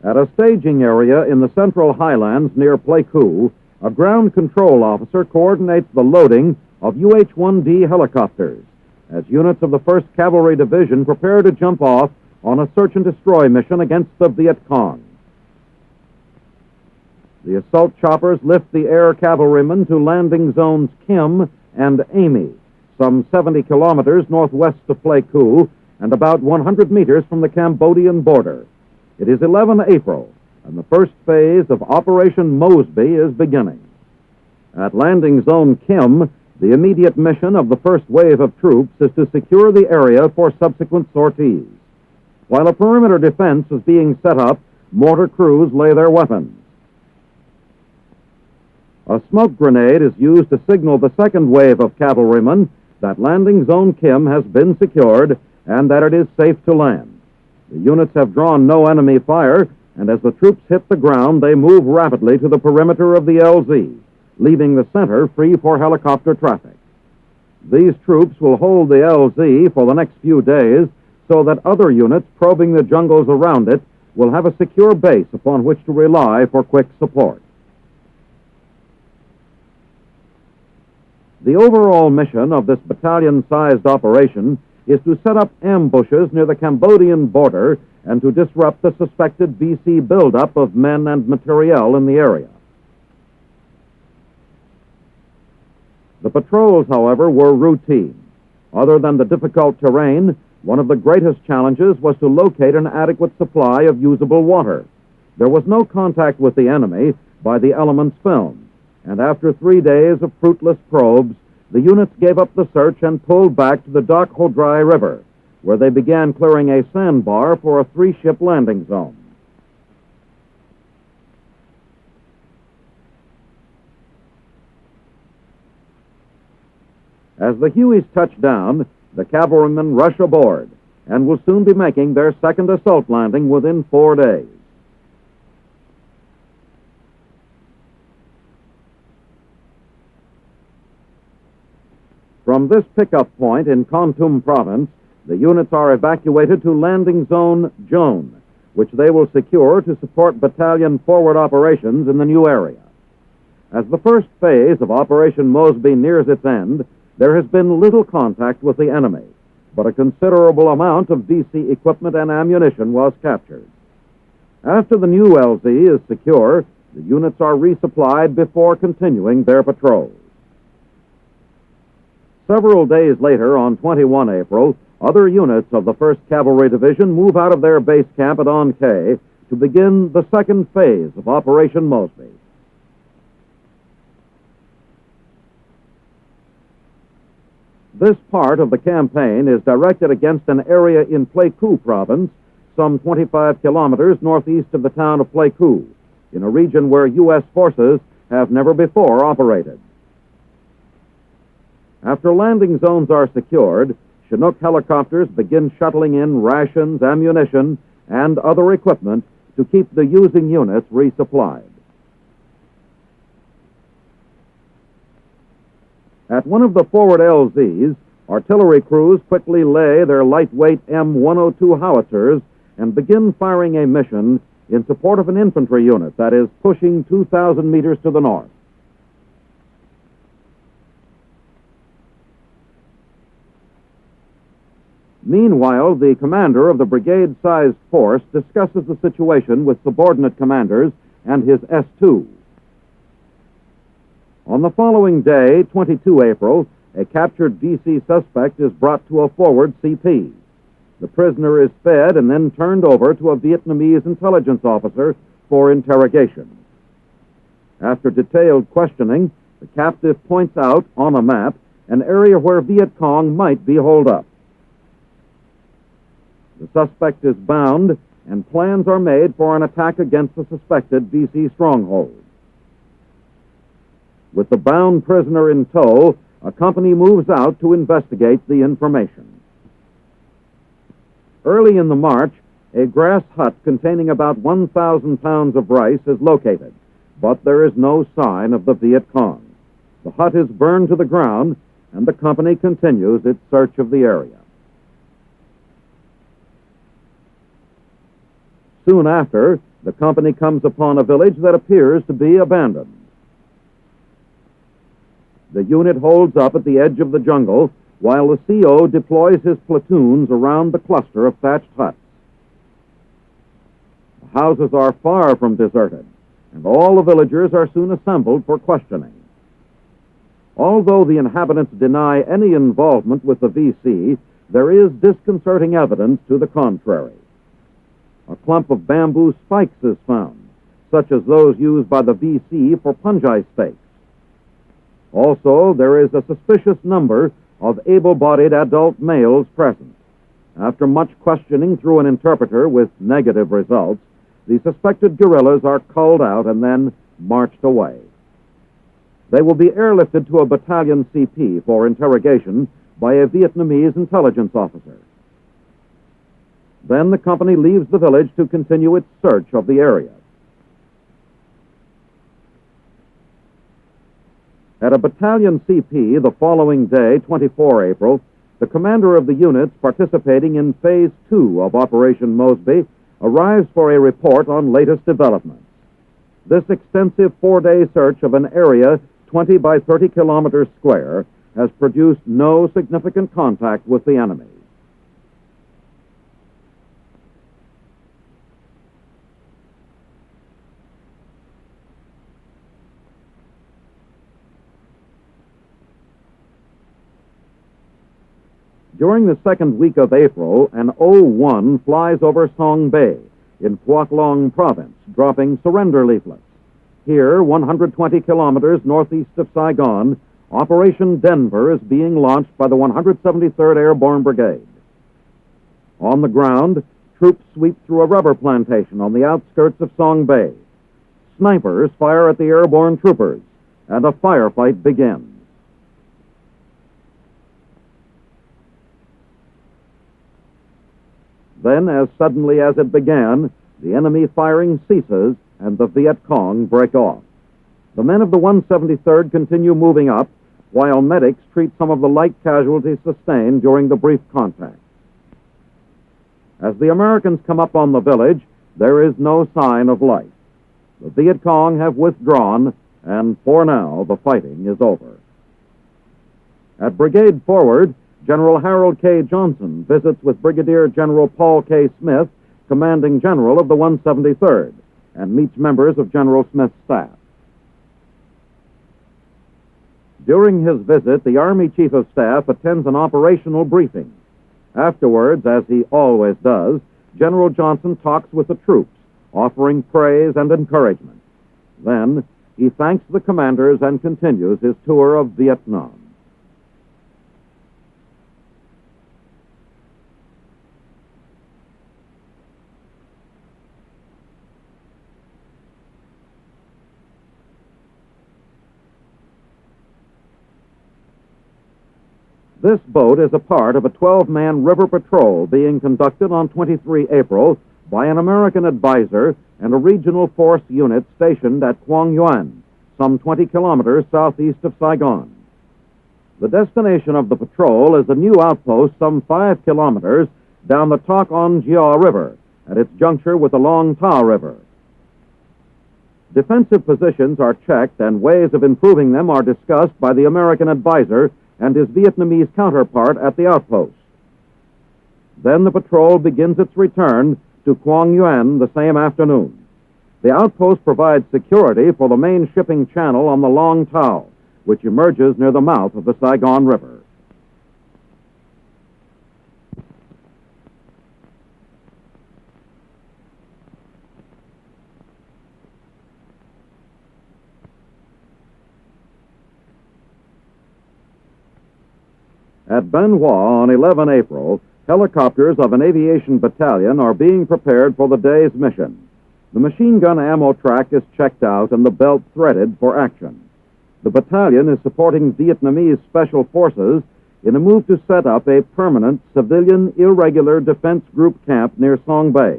At a staging area in the central highlands near PLEIKU, a ground control officer coordinates the loading of UH-1D helicopters as units of the 1st Cavalry Division prepare to jump off on a search-and-destroy mission against the Viet Cong. The assault choppers lift the air cavalrymen to landing zones Kim and Amy, some 70 kilometers northwest of PLEIKU and about 100 meters from the Cambodian border. It is 11 April, and the first phase of Operation Mosby is beginning. At landing zone Kim, the immediate mission of the first wave of troops is to secure the area for subsequent sorties. While a perimeter defense is being set up, mortar crews lay their weapons. A smoke grenade is used to signal the second wave of cavalrymen that landing zone Kim has been secured and that it is safe to land. The units have drawn no enemy fire, and as the troops hit the ground, they move rapidly to the perimeter of the LZ, leaving the center free for helicopter traffic. These troops will hold the LZ for the next few days so that other units probing the jungles around it will have a secure base upon which to rely for quick support. The overall mission of this battalion-sized operation is to set up ambushes near the Cambodian border and to disrupt the suspected BC buildup of men and materiel in the area. The patrols, however, were routine. Other than the difficult terrain, one of the greatest challenges was to locate an adequate supply of usable water. There was no contact with the enemy by the elements filmed, and after 3 days of fruitless probes, the units gave up the search and pulled back to the Dak Hodrai River, where they began clearing a sandbar for a 3-ship landing zone. As the Hueys touch down, the cavalrymen rush aboard and will soon be making their second assault landing within 4 days. From this pickup point in KONTUM province, the units are evacuated to landing zone Joan, which they will secure to support battalion forward operations in the new area. As the first phase of Operation Mosby nears its end, there has been little contact with the enemy, but a considerable amount of DC equipment and ammunition was captured. After the new LZ is secure, the units are resupplied before continuing their patrols. Several days later, on 21 April, other units of the 1st Cavalry Division move out of their base camp at An Khe to begin the second phase of Operation Mosby. This part of the campaign is directed against an area in PLEIKU province, some 25 kilometers northeast of the town of PLEIKU, in a region where U.S. forces have never before operated. After landing zones are secured, Chinook helicopters begin shuttling in rations, ammunition, and other equipment to keep the using units resupplied. At one of the forward LZs, artillery crews quickly lay their lightweight M102 howitzers and begin firing a mission in support of an infantry unit that is pushing 2,000 meters to the north. Meanwhile, the commander of the brigade-sized force discusses the situation with subordinate commanders and his S2. On the following day, 22 April, a captured DC suspect is brought to a forward CP. The prisoner is fed and then turned over to a Vietnamese intelligence officer for interrogation. After detailed questioning, the captive points out on a map an area where Viet Cong might be holed up. The suspect is bound, and plans are made for an attack against the suspected DC stronghold. With the bound prisoner in tow, a company moves out to investigate the information. Early in the march, a grass hut containing about 1,000 pounds of rice is located, but there is no sign of the Viet Cong. The hut is burned to the ground, and the company continues its search of the area. Soon after, the company comes upon a village that appears to be abandoned. The unit holds up at the edge of the jungle while the CO deploys his platoons around the cluster of thatched huts. The houses are far from deserted, and all the villagers are soon assembled for questioning. Although the inhabitants deny any involvement with the VC, there is disconcerting evidence to the contrary. A clump of bamboo spikes is found, such as those used by the VC for punji stakes. Also, there is a suspicious number of able-bodied adult males present. After much questioning through an interpreter with negative results, the suspected guerrillas are culled out and then marched away. They will be airlifted to a battalion CP for interrogation by a Vietnamese intelligence officer. Then the company leaves the village to continue its search of the area. At a battalion CP the following day, 24 April, the commander of the units participating in Phase 2 of Operation Mosby arrives for a report on latest developments. This extensive 4-day search of an area 20 by 30 kilometers square has produced no significant contact with the enemy. During the second week of April, an O-1 flies over Song Bay in Quoc Long Province, dropping surrender leaflets. Here, 120 kilometers northeast of Saigon, Operation Denver is being launched by the 173rd Airborne Brigade. On the ground, troops sweep through a rubber plantation on the outskirts of Song Bay. Snipers fire at the airborne troopers, and a firefight begins. Then, as suddenly as it began, the enemy firing ceases and the Viet Cong break off. The men of the 173rd continue moving up, while medics treat some of the light casualties sustained during the brief contact. As the Americans come up on the village, there is no sign of life. The Viet Cong have withdrawn, and for now, the fighting is over. At Brigade Forward, General Harold K. Johnson visits with Brigadier General Paul K. Smith, commanding general of the 173rd, and meets members of General Smith's staff. During his visit, the Army Chief of Staff attends an operational briefing. Afterwards, as he always does, General Johnson talks with the troops, offering praise and encouragement. Then, he thanks the commanders and continues his tour of Vietnam. This boat is a part of a 12-man river patrol being conducted on 23 April by an American advisor and a regional force unit stationed at Quang Yuan, some 20 kilometers southeast of Saigon. The destination of the patrol is a new outpost some 5 kilometers down the Toc On Gia River at its juncture with the Long Ta River. Defensive positions are checked and ways of improving them are discussed by the American advisor and his Vietnamese counterpart at the outpost. Then the patrol begins its return to Quang Yuan the same afternoon. The outpost provides security for the main shipping channel on the Long Tao, which emerges near the mouth of the Saigon River. At Ban Hoa on 11 April, helicopters of an aviation battalion are being prepared for the day's mission. The machine gun ammo track is checked out and the belt threaded for action. The battalion is supporting Vietnamese special forces in a move to set up a permanent civilian irregular defense group camp near Song Bay.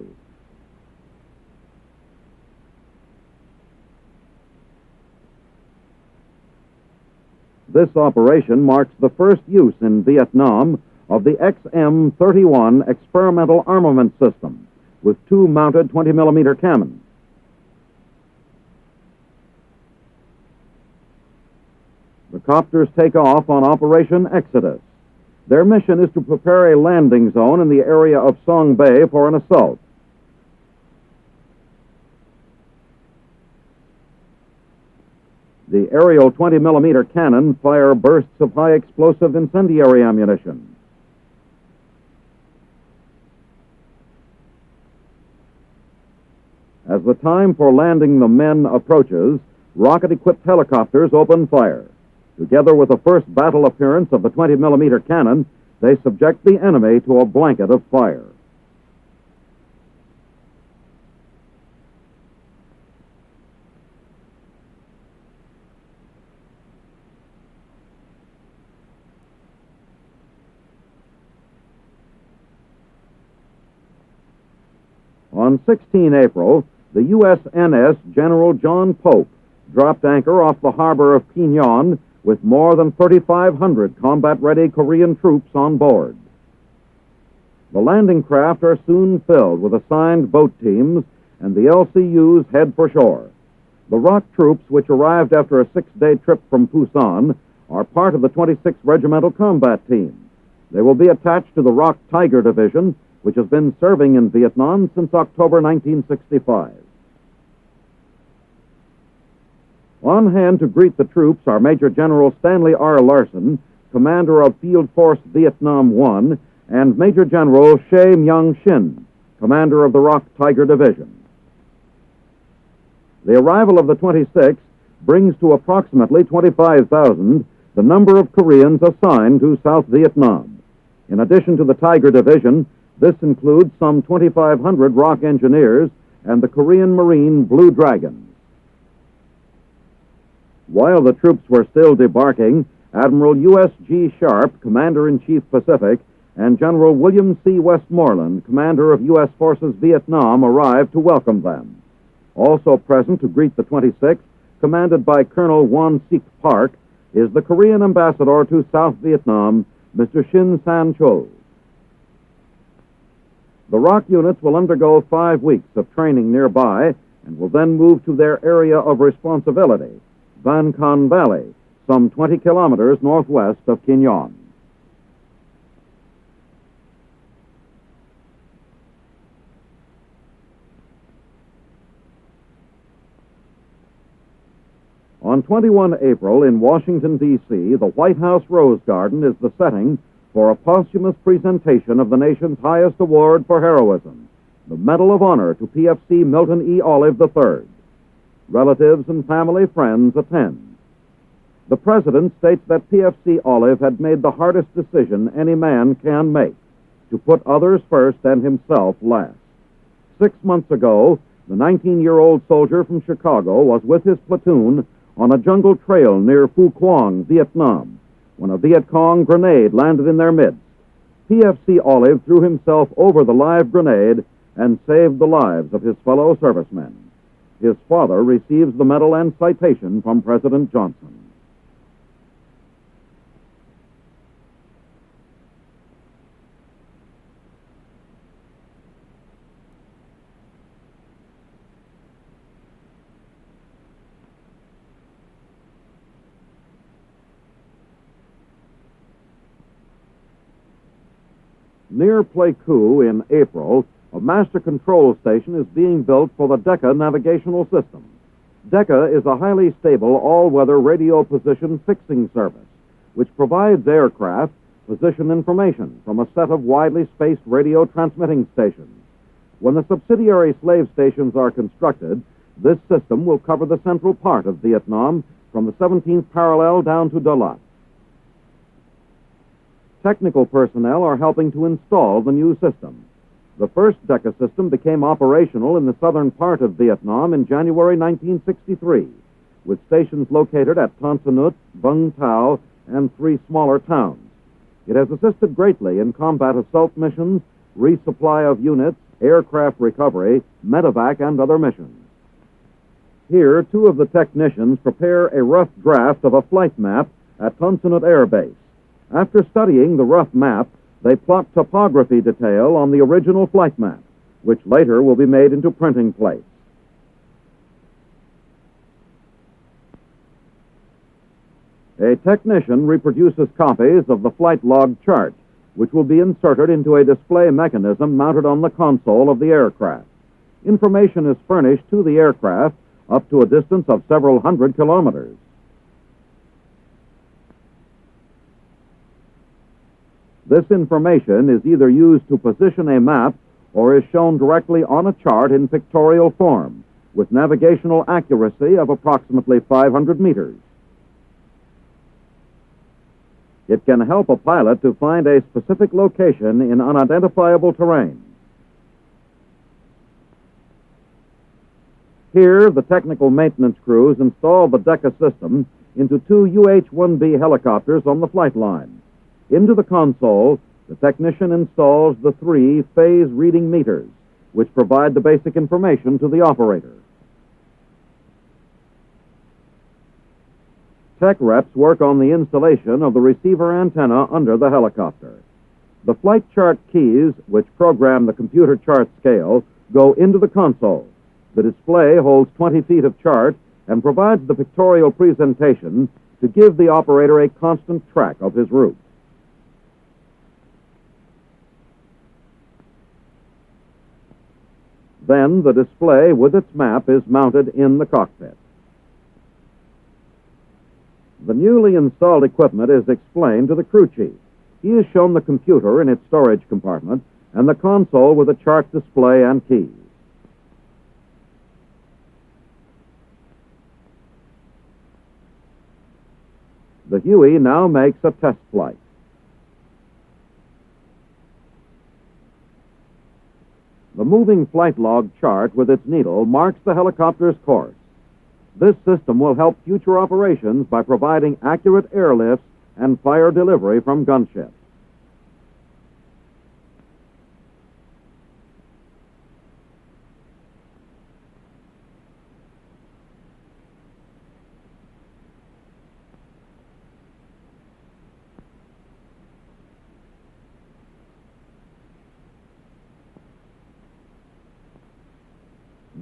This operation marks the first use in Vietnam of the XM-31 experimental armament system with 2 mounted 20-millimeter cannons, The copters take off on Operation Exodus. Their mission is to prepare a landing zone in the area of Song Bay for an assault. The aerial 20-millimeter cannon fire bursts of high-explosive incendiary ammunition. As the time for landing the men approaches, rocket-equipped helicopters open fire. Together with the first battle appearance of the 20-millimeter cannon, they subject the enemy to a blanket of fire. On 16 April, the USNS General John Pope dropped anchor off the harbor of Pinyon with more than 3,500 combat-ready Korean troops on board. The landing craft are soon filled with assigned boat teams, and the LCUs head for shore. The ROK troops, which arrived after a 6-day trip from Pusan, are part of the 26th Regimental Combat Team. They will be attached to the ROK Tiger Division, which has been serving in Vietnam since October 1965. On hand to greet the troops are Major General Stanley R. Larson, commander of Field Force Vietnam 1, and Major General Shea Myung Shin, commander of the ROK Tiger Division. The arrival of the 26th brings to approximately 25,000 the number of Koreans assigned to South Vietnam. In addition to the Tiger Division, this includes some 2,500 ROK engineers and the Korean Marine Blue Dragons. While the troops were still debarking, Admiral U.S.G. Sharp, Commander-in-Chief Pacific, and General William C. Westmoreland, Commander of U.S. Forces Vietnam, arrived to welcome them. Also present to greet the 26th, commanded by Colonel Won Sik Park, is the Korean ambassador to South Vietnam, Mr. Shin San-Chol. The ROK units will undergo 5 weeks of training nearby and will then move to their area of responsibility, Van Con Valley, some 20 kilometers northwest of Kinyon. On 21 April in Washington, D.C., the White House Rose Garden is the setting for a posthumous presentation of the nation's highest award for heroism, the Medal of Honor to PFC Milton E. Olive III. Relatives and family friends attend. The President states that PFC Olive had made the hardest decision any man can make, to put others first and himself last. 6 months ago, the 19-year-old soldier from Chicago was with his platoon on a jungle trail near Phu Quang, Vietnam, when a Viet Cong grenade landed in their midst. PFC Olive threw himself over the live grenade and saved the lives of his fellow servicemen. His father receives the medal and citation from President Johnson. Near PLEIKU in April, a master control station is being built for the DECA navigational system. DECA is a highly stable all-weather radio position fixing service, which provides aircraft position information from a set of widely spaced radio transmitting stations. When the subsidiary slave stations are constructed, this system will cover the central part of Vietnam from the 17th parallel down to Dalat. Technical personnel are helping to install the new system. The first DECA system became operational in the southern part of Vietnam in January 1963, with stations located at Tan Son Nhut, Vung Tau, and 3 smaller towns. It has assisted greatly in combat assault missions, resupply of units, aircraft recovery, medevac, and other missions. Here, 2 of the technicians prepare a rough draft of a flight map at Tan Son Nhut Air Base. After studying the rough map, they plot topography detail on the original flight map, which later will be made into printing plates. A technician reproduces copies of the flight log chart, which will be inserted into a display mechanism mounted on the console of the aircraft. Information is furnished to the aircraft up to a distance of several hundred kilometers. This information is either used to position a map or is shown directly on a chart in pictorial form, with navigational accuracy of approximately 500 meters. It can help a pilot to find a specific location in unidentifiable terrain. Here, the technical maintenance crews install the DECA system into two UH-1B helicopters on the flight line. Into the console, the technician installs the three phase reading meters, which provide the basic information to the operator. Tech reps work on the installation of the receiver antenna under the helicopter. The flight chart keys, which program the computer chart scale, go into the console. The display holds 20 feet of chart and provides the pictorial presentation to give the operator a constant track of his route. Then the display with its map is mounted in the cockpit. The newly installed equipment is explained to the crew chief. He is shown the computer in its storage compartment and the console with a chart display and keys. The Huey now makes a test flight. The moving flight log chart with its needle marks the helicopter's course. This system will help future operations by providing accurate airlifts and fire delivery from gunships.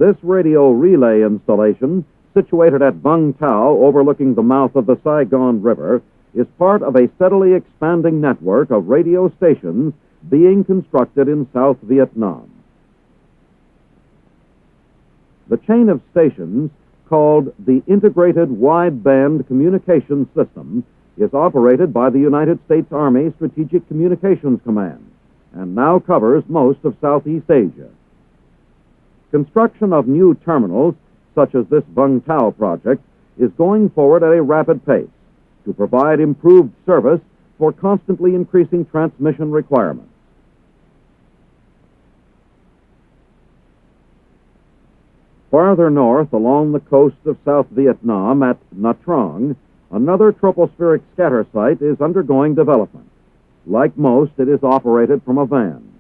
This radio relay installation, situated at Vung Tau overlooking the mouth of the Saigon River, is part of a steadily expanding network of radio stations being constructed in South Vietnam. The chain of stations, called the Integrated Wideband Communications System, is operated by the United States Army Strategic Communications Command and now covers most of Southeast Asia. Construction of new terminals, such as this Vung Tau project, is going forward at a rapid pace to provide improved service for constantly increasing transmission requirements. Farther north along the coast of South Vietnam at Nha Trang, another tropospheric scatter site is undergoing development. Like most, it is operated from a van.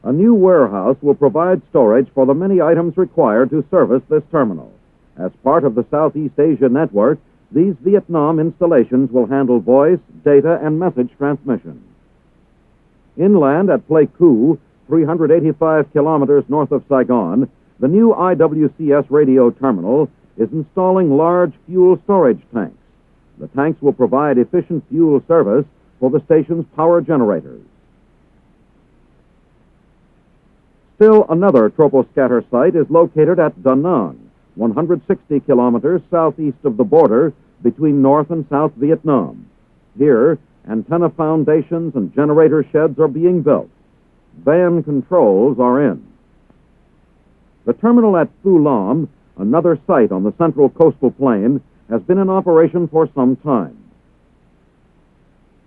A new warehouse will provide storage for the many items required to service this terminal. As part of the Southeast Asia network, these Vietnam installations will handle voice, data, and message transmission. Inland at PLEIKU, 385 kilometers north of Saigon, the new IWCS radio terminal is installing large fuel storage tanks. The tanks will provide efficient fuel service for the station's power generators. Still another troposcatter site is located at Da Nang, 160 kilometers southeast of the border between North and South Vietnam. Here, antenna foundations and generator sheds are being built. Van controls are in. The terminal at Phu Lam, another site on the central coastal plain, has been in operation for some time.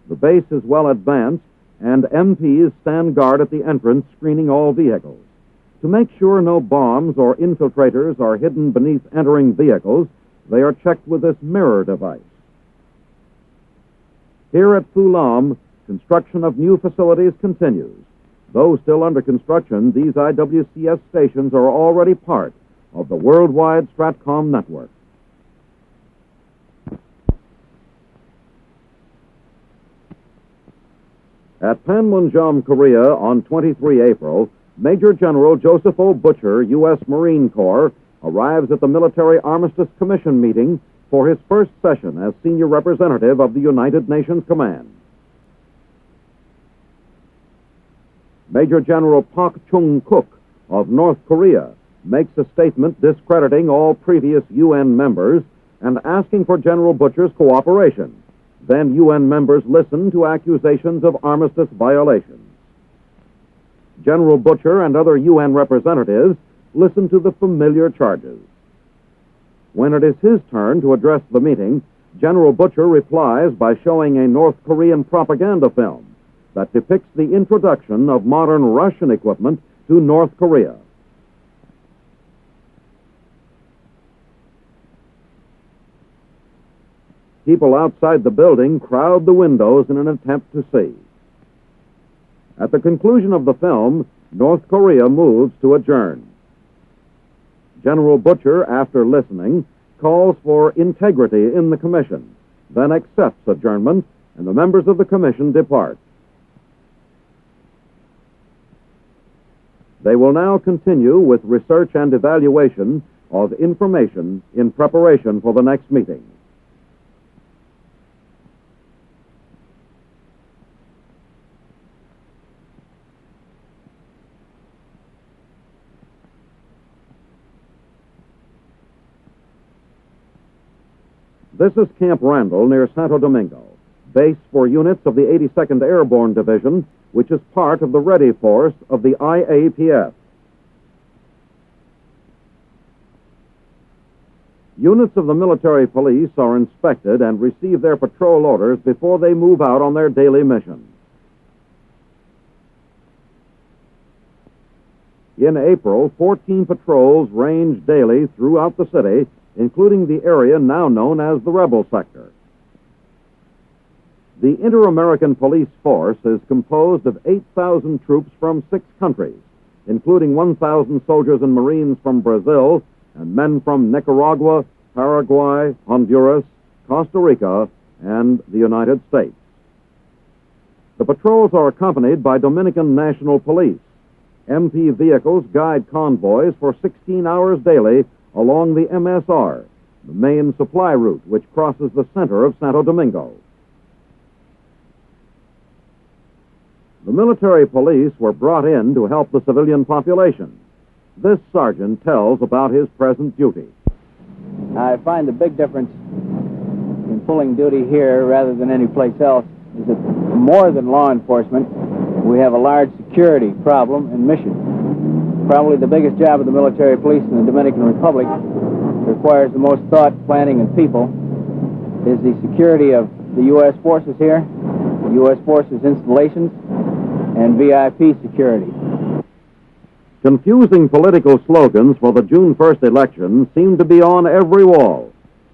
The base is well advanced, and MPs stand guard at the entrance, screening all vehicles. To make sure no bombs or infiltrators are hidden beneath entering vehicles, they are checked with this mirror device. Here at Phu Lam, construction of new facilities continues. Though still under construction, these IWCS stations are already part of the worldwide Stratcom network. At PANMUNJOM Korea on 23 April, Major General Joseph O. Butcher, U.S. Marine Corps, arrives at the Military Armistice Commission meeting for his first session as senior representative of the United Nations Command. Major General Park Chung-Kook of North Korea makes a statement discrediting all previous UN members and asking for General Butcher's cooperation. Then UN members listen to accusations of armistice violations. General Butcher and other UN representatives listen to the familiar charges. When it is his turn to address the meeting, General Butcher replies by showing a North Korean propaganda film that depicts the introduction of modern Russian equipment to North Korea. People outside the building crowd the windows in an attempt to see. At the conclusion of the film, North Korea moves to adjourn. General Butcher, after listening, calls for integrity in the commission, then accepts adjournment, and the members of the commission depart. They will now continue with research and evaluation of information in preparation for the next meeting. This is Camp Randall near Santo Domingo, base for units of the 82nd Airborne Division, which is part of the ready force of the IAPF. Units of the military police are inspected and receive their patrol orders before they move out on their daily mission. In April, 14 patrols range daily throughout the city, including the area now known as the Rebel Sector. The Inter-American Police Force is composed of 8,000 troops from 6 countries, including 1,000 soldiers and Marines from Brazil and men from Nicaragua, Paraguay, Honduras, Costa Rica, and the United States. The patrols are accompanied by Dominican National Police. MP vehicles guide convoys for 16 hours daily along the MSR, the main supply route which crosses the center of Santo Domingo. The military police were brought in to help the civilian population. This sergeant tells about his present duty. I find the big difference in pulling duty here rather than any place else is that more than law enforcement, we have a large security problem and mission. Probably the biggest job of the military police in the Dominican Republic, requires the most thought, planning, and people, is the security of the U.S. forces here, the U.S. forces installations, and VIP security. Confusing political slogans for the June 1st election seem to be on every wall.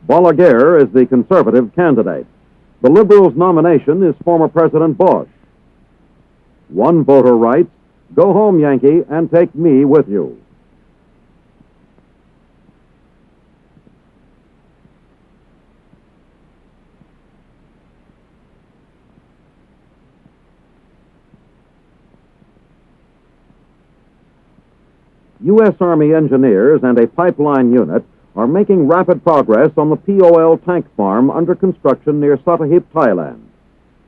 Balaguer is the conservative candidate. The Liberals' nomination is former President Bush. One voter writes, "Go home, Yankee, and take me with you." U.S. Army engineers and a pipeline unit are making rapid progress on the POL tank farm under construction near Satahip, Thailand.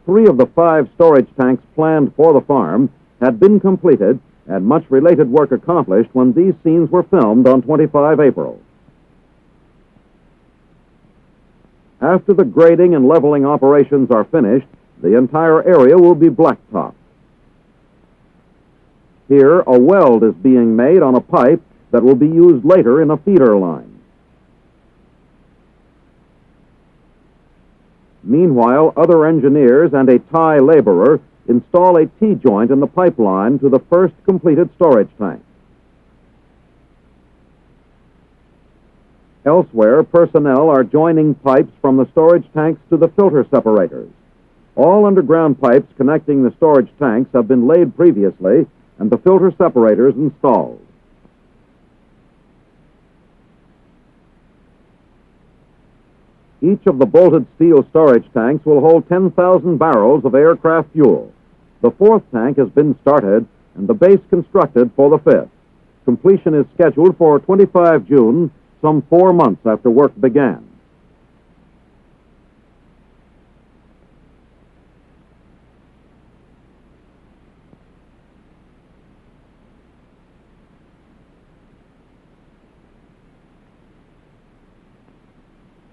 3 of the 5 storage tanks planned for the farm had been completed and much related work accomplished when these scenes were filmed on 25 April. After the grading and leveling operations are finished, the entire area will be blacktopped. Here, a weld is being made on a pipe that will be used later in a feeder line. Meanwhile, other engineers and a Thai laborer install a T-joint in the pipeline to the first completed storage tank. Elsewhere, personnel are joining pipes from the storage tanks to the filter separators. All underground pipes connecting the storage tanks have been laid previously and the filter separators installed. Each of the bolted steel storage tanks will hold 10,000 barrels of aircraft fuel. The 4th tank has been started and the base constructed for the 5th. Completion is scheduled for 25 June, some 4 months after work began.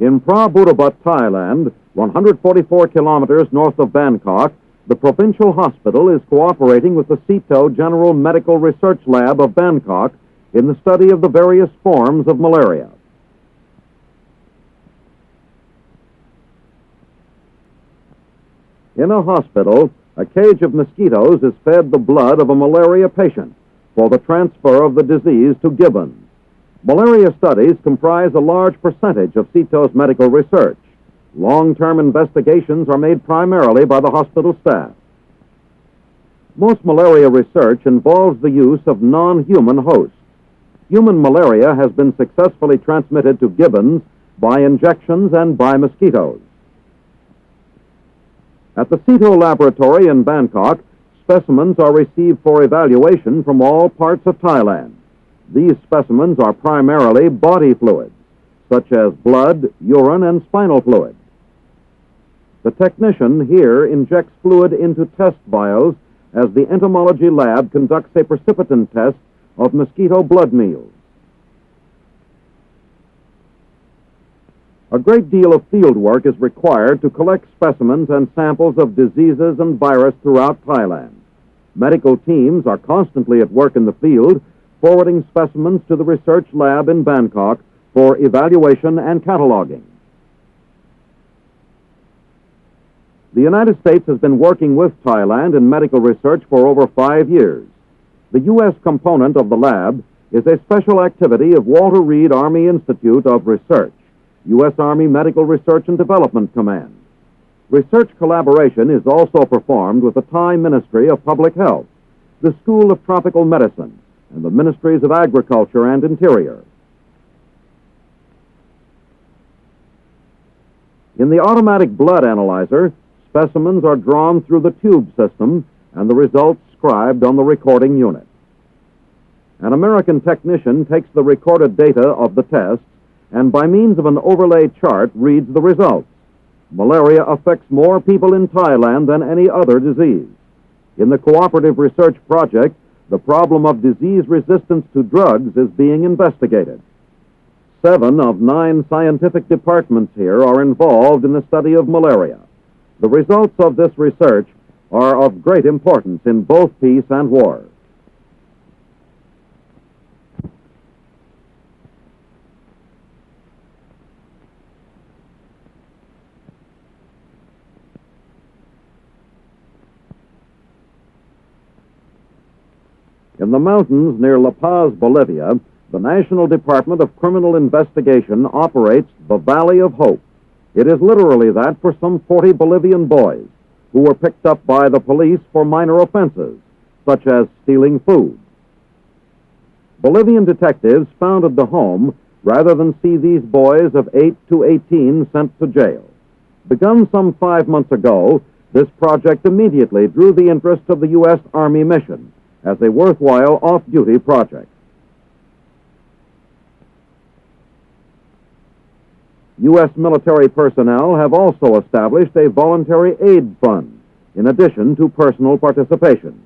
In PRABUDDABAHT, Thailand, 144 kilometers north of Bangkok, the provincial hospital is cooperating with the Santo General Medical Research Lab of Bangkok in the study of the various forms of malaria. In a hospital, a cage of mosquitoes is fed the blood of a malaria patient for the transfer of the disease to gibbons. Malaria studies comprise a large percentage of Santo's medical research. Long-term investigations are made primarily by the hospital staff. Most malaria research involves the use of non-human hosts. Human malaria has been successfully transmitted to gibbons by injections and by mosquitoes. At the Santo laboratory in Bangkok, specimens are received for evaluation from all parts of Thailand. These specimens are primarily body fluids, such as blood, urine, and spinal fluid. The technician here injects fluid into test vials as the entomology lab conducts a precipitin test of mosquito blood meals. A great deal of field work is required to collect specimens and samples of diseases and virus throughout Thailand. Medical teams are constantly at work in the field, forwarding specimens to the research lab in Bangkok for evaluation and cataloging. The United States has been working with Thailand in medical research for over 5 years. The U.S. component of the lab is a special activity of Walter Reed Army Institute of Research, U.S. Army Medical Research and Development Command. Research collaboration is also performed with the Thai Ministry of Public Health, the School of Tropical Medicine, and the Ministries of Agriculture and Interior. In the automatic blood analyzer, specimens are drawn through the tube system and the results scribed on the recording unit. An American technician takes the recorded data of the tests and by means of an overlay chart reads the results. Malaria affects more people in Thailand than any other disease. In the cooperative research project, the problem of disease resistance to drugs is being investigated. 7 of 9 scientific departments here are involved in the study of malaria. The results of this research are of great importance in both peace and war. In the mountains near PAZ Bolivia, the National Department of Criminal Investigation operates the Valley of Hope. It is literally that for some 40 Bolivian boys who were picked up by the police for minor offenses, such as stealing food. Bolivian detectives founded the home rather than see these boys of 8 to 18 sent to jail. Begun some 5 months ago, this project immediately drew the interest of the U.S. Army mission as a worthwhile off-duty project. U.S. military personnel have also established a voluntary aid fund in addition to personal participation.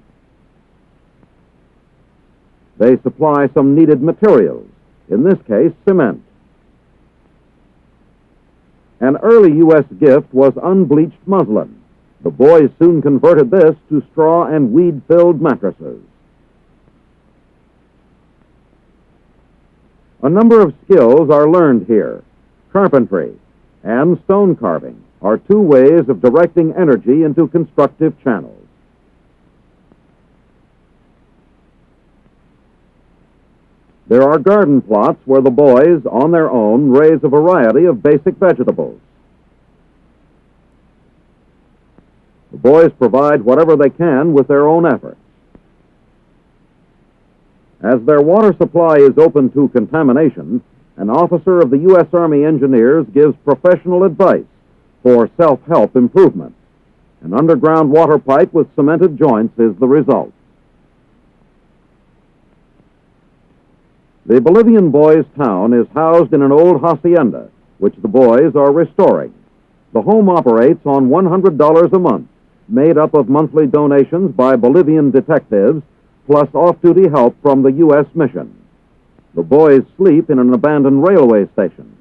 They supply some needed materials, in this case, cement. An early U.S. gift was unbleached muslin. The boys soon converted this to straw and weed-filled mattresses. A number of skills are learned here. Carpentry and stone carving are 2 ways of directing energy into constructive channels. There are garden plots where the boys, on their own, raise a variety of basic vegetables. The boys provide whatever they can with their own efforts. As their water supply is open to contamination, an officer of the U.S. Army Engineers gives professional advice for self-help improvement. An underground water pipe with cemented joints is the result. The Bolivian boys' town is housed in an old hacienda, which the boys are restoring. The home operates on $100 a month, made up of monthly donations by Bolivian detectives, plus off-duty help from the U.S. mission. The boys sleep in an abandoned railway station.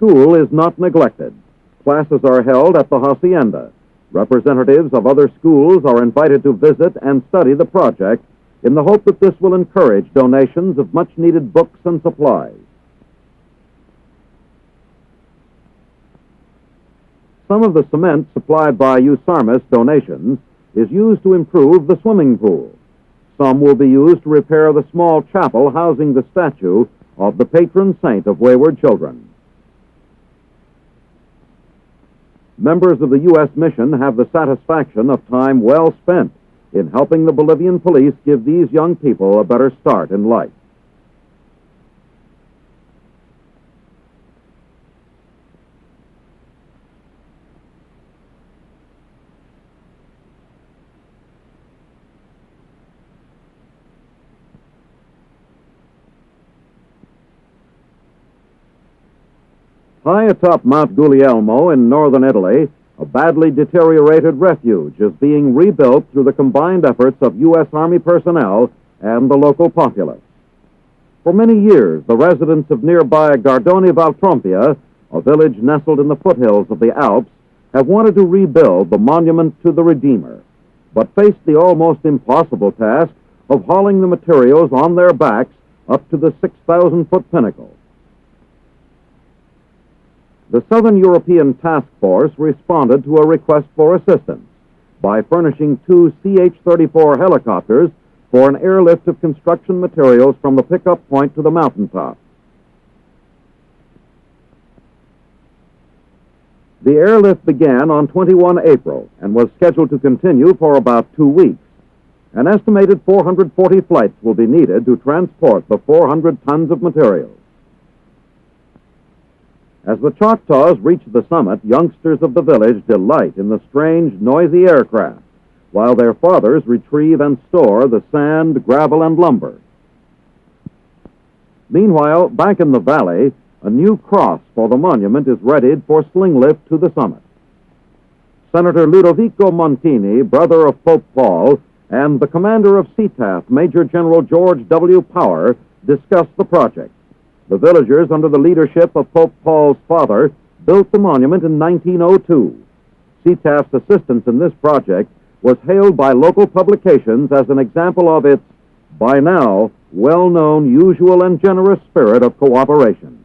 school is not neglected. Classes are held at the hacienda. Representatives of other schools are invited to visit and study the project in the hope that this will encourage donations of much-needed books and supplies. Some of the cement supplied by USARMIS donations is used to improve the swimming pool. Some will be used to repair the small chapel housing the statue of the patron saint of wayward children. Members of the U.S. mission have the satisfaction of time well spent in helping the Bolivian police give these young people a better start in life. High atop Mount Guglielmo in northern Italy, a badly deteriorated refuge is being rebuilt through the combined efforts of U.S. Army personnel and the local populace. For many years, the residents of nearby Gardone Valtrompia, a village nestled in the foothills of the Alps, have wanted to rebuild the monument to the Redeemer, but faced the almost impossible task of hauling the materials on their backs up to the 6,000-foot pinnacle. The Southern European Task Force responded to a request for assistance by furnishing 2 CH-34 helicopters for an airlift of construction materials from the pickup point to the mountaintop. The airlift began on 21 April and was scheduled to continue for about 2 weeks. An estimated 440 flights will be needed to transport the 400 tons of materials. As the Choctaws reach the summit, youngsters of the village delight in the strange, noisy aircraft, while their fathers retrieve and store the sand, gravel, and lumber. Meanwhile, back in the valley, a new cross for the monument is readied for sling lift to the summit. Senator Ludovico Montini, brother of Pope Paul, and the commander of CTAF, Major General George W. Power, discussed the project. The villagers, under the leadership of Pope Paul's father, built the monument in 1902. CTAF's assistance in this project was hailed by local publications as an example of its, by now, well-known usual and generous spirit of cooperation.